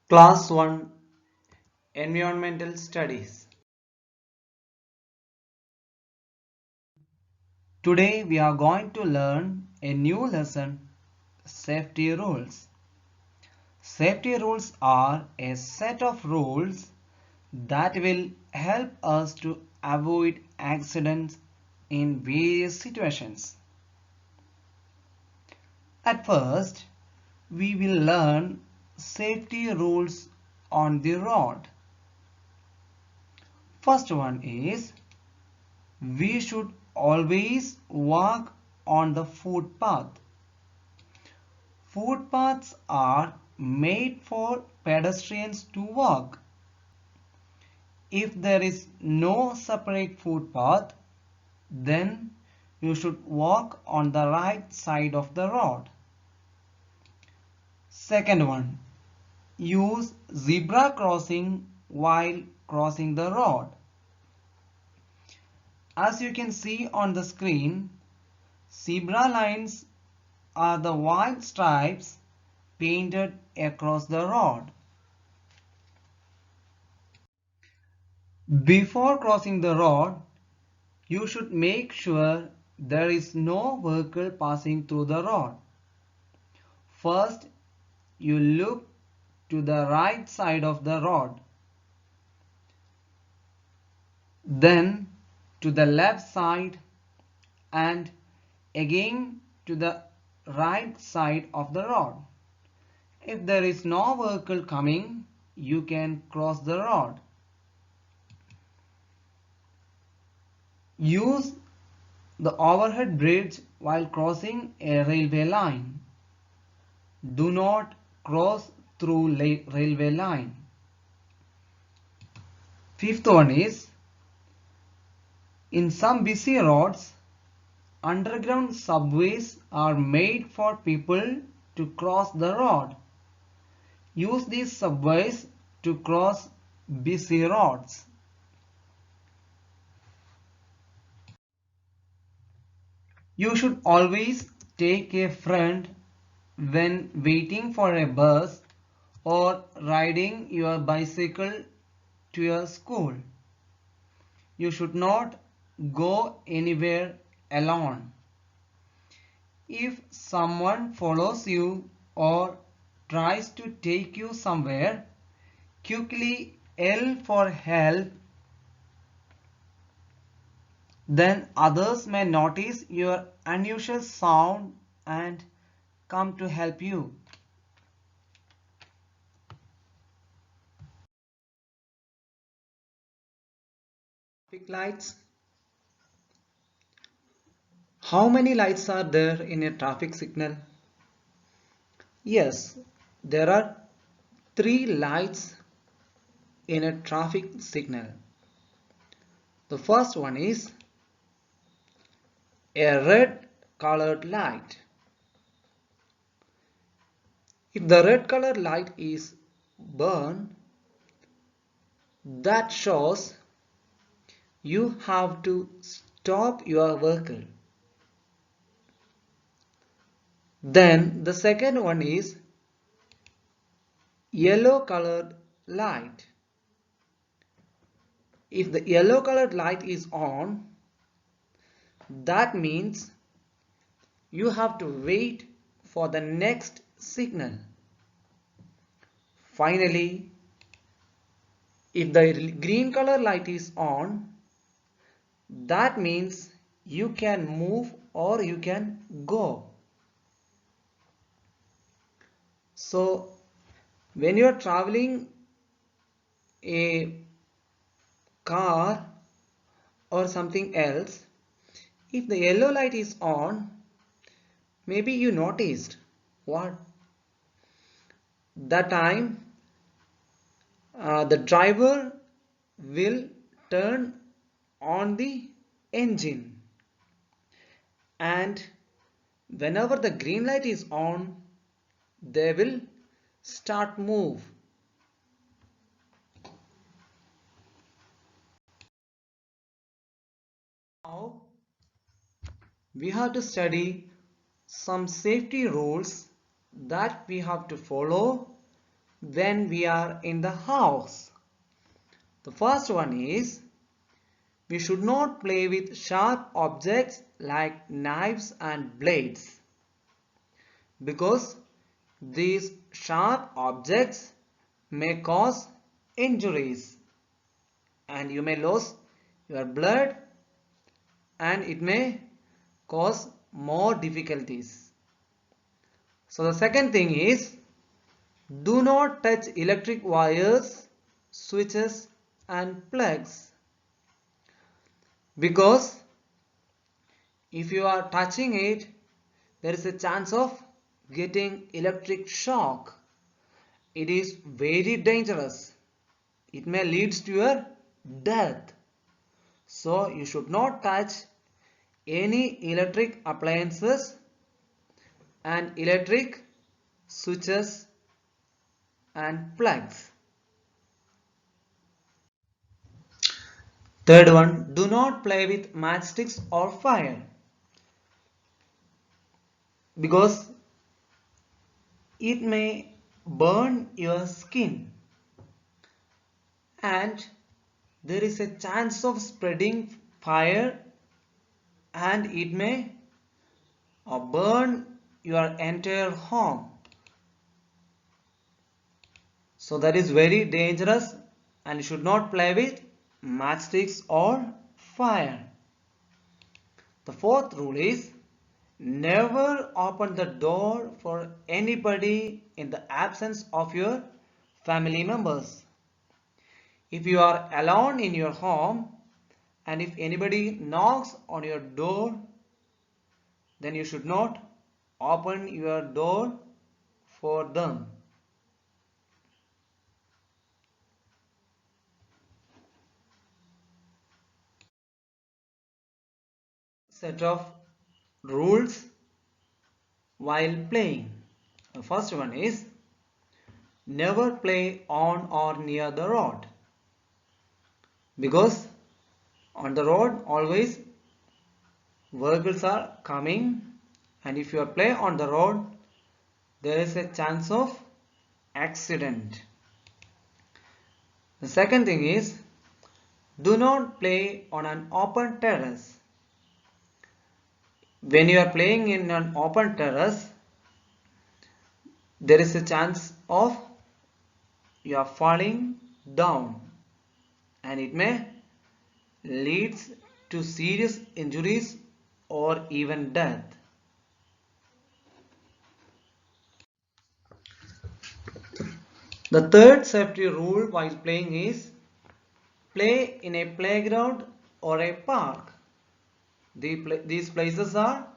Class 1 Environmental Studies. Today we are going to learn a new lesson, safety rules. Safety rules are a set of rules that will help us to avoid accidents in various situations. At first, we will learn safety rules on the road. First one is we should always walk on the footpath. Footpaths are made for pedestrians to walk. If there is no separate footpath, then you should walk on the right side of the road. Second one, use zebra crossing while crossing the road. As you can see on the screen, zebra lines are the white stripes painted across the road. Before crossing the road, you should make sure there is no vehicle passing through the road. First, you look to the right side of the road, then to the left side, and again to the right side of the road. If there is no vehicle coming, you can cross the road. Use the overhead bridge while crossing a railway line. Do not cross through railway line. Fifth one is, in some busy roads, underground subways are made for people to cross the road. Use these subways to cross busy roads. You should always take a friend when waiting for a bus or riding your bicycle to your school. You should not go anywhere alone. If someone follows you or tries to take you somewhere, quickly yell for help. Then others may notice your unusual sound and come to help you. Traffic lights. How many lights are there in a traffic signal? Yes, there are 3 lights in a traffic signal. The first one is a red colored light. If the red colored light is burned, that shows you have to stop your vehicle. Then the second one is yellow colored light. If the yellow colored light is on, that means you have to wait for the next signal. Finally, if the green color light is on, that means you can move or you can go. So when you are traveling a car or something else, if the yellow light is on, maybe you noticed what? That time the driver will turn on the engine, and whenever the green light is on, they will start move. Now we have to study some safety rules that we have to follow when we are in the house. The first one is we should not play with sharp objects like knives and blades because these sharp objects may cause injuries and you may lose your blood and it may cause more difficulties. So the second thing is do not touch electric wires, switches and plugs because if you are touching it, there is a chance of getting electric shock. It is very dangerous. It may lead to your death. So you should not touch any electric appliances and electric switches and plugs. Third one, do not play with matchsticks or fire because it may burn your skin and there is a chance of spreading fire and it may burn your entire home. So that is very dangerous and you should not play with matchsticks or fire. The fourth rule is never open the door for anybody in the absence of your family members. If you are alone in your home and if anybody knocks on your door, then you should not open your door for them. Set of rules while playing. The first one is never play on or near the road because on the road always vehicles are coming and if you play on the road there is a chance of accident. The second thing is do not play on an open terrace. When you are playing in an open terrace there is a chance of you are falling down and it may leads to serious injuries or even death. The third safety rule while playing is play in a playground or a park. These places are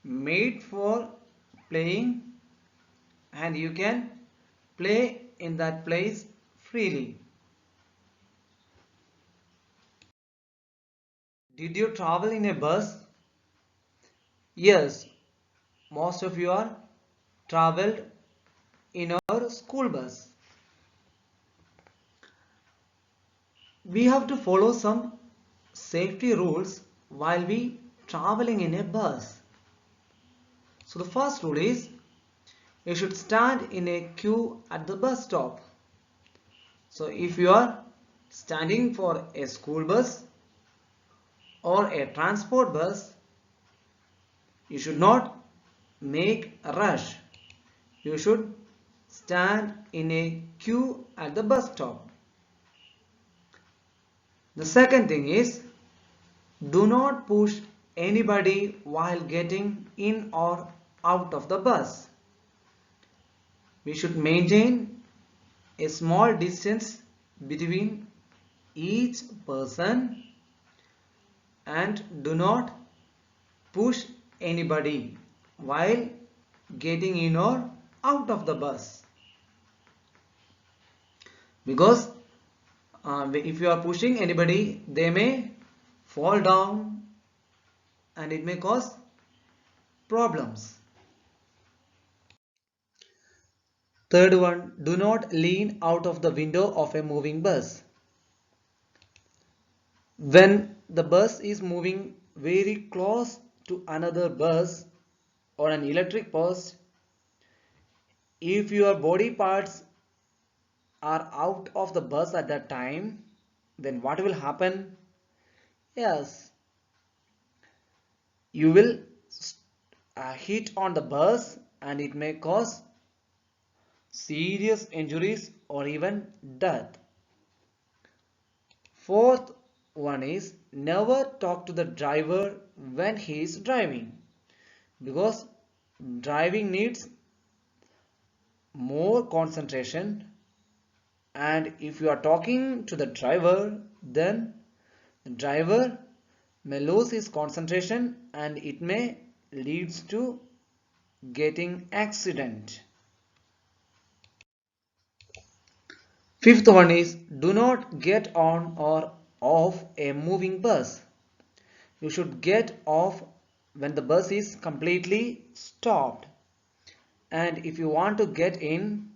made for playing and you can play in that place freely. Did you travel in a bus? Yes, most of you are traveled in our school bus. We have to follow some safety rules while we traveling in a bus. So the first rule is you should stand in a queue at the bus stop. So if you are standing for a school bus or a transport bus, you should not make a rush. You should stand in a queue at the bus stop. The second thing is do not push anybody while getting in or out of the bus. We should maintain a small distance between each person and do not push anybody while getting in or out of the bus because if you are pushing anybody they may fall down and it may cause problems. Third one, do not lean out of the window of a moving bus. When the bus is moving very close to another bus or an electric post, if your body parts are out of the bus at that time, then what will happen? Yes, you will hit on the bus and it may cause serious injuries or even death. Fourth one is never talk to the driver when he is driving, because driving needs more concentration, and if you are talking to the driver, then the driver may lose his concentration and it may leads to getting accident. Fifth one is do not get on or off a moving bus. You should get off when the bus is completely stopped, and if you want to get in,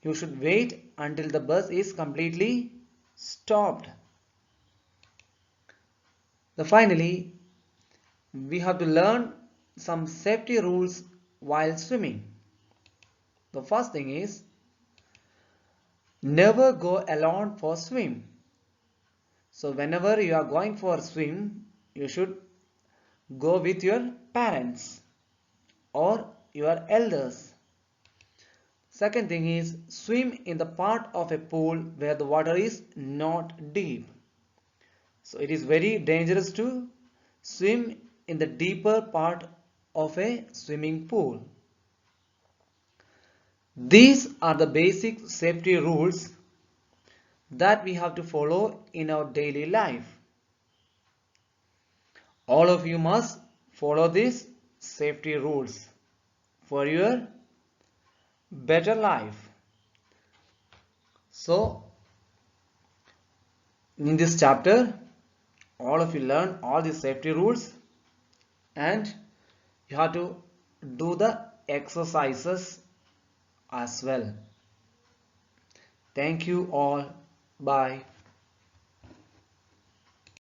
you should wait until the bus is completely stopped. Finally, we have to learn some safety rules while swimming. The first thing is never go alone for swim. So whenever you are going for a swim, you should go with your parents or your elders. Second thing is swim in the part of a pool where the water is not deep. So it is very dangerous to swim in the deeper part of a swimming pool. These are the basic safety rules that we have to follow in our daily life. All of you must follow these safety rules for your better life. So, in this chapter, all of you learn all the safety rules and you have to do the exercises as well. Thank you all. Bye.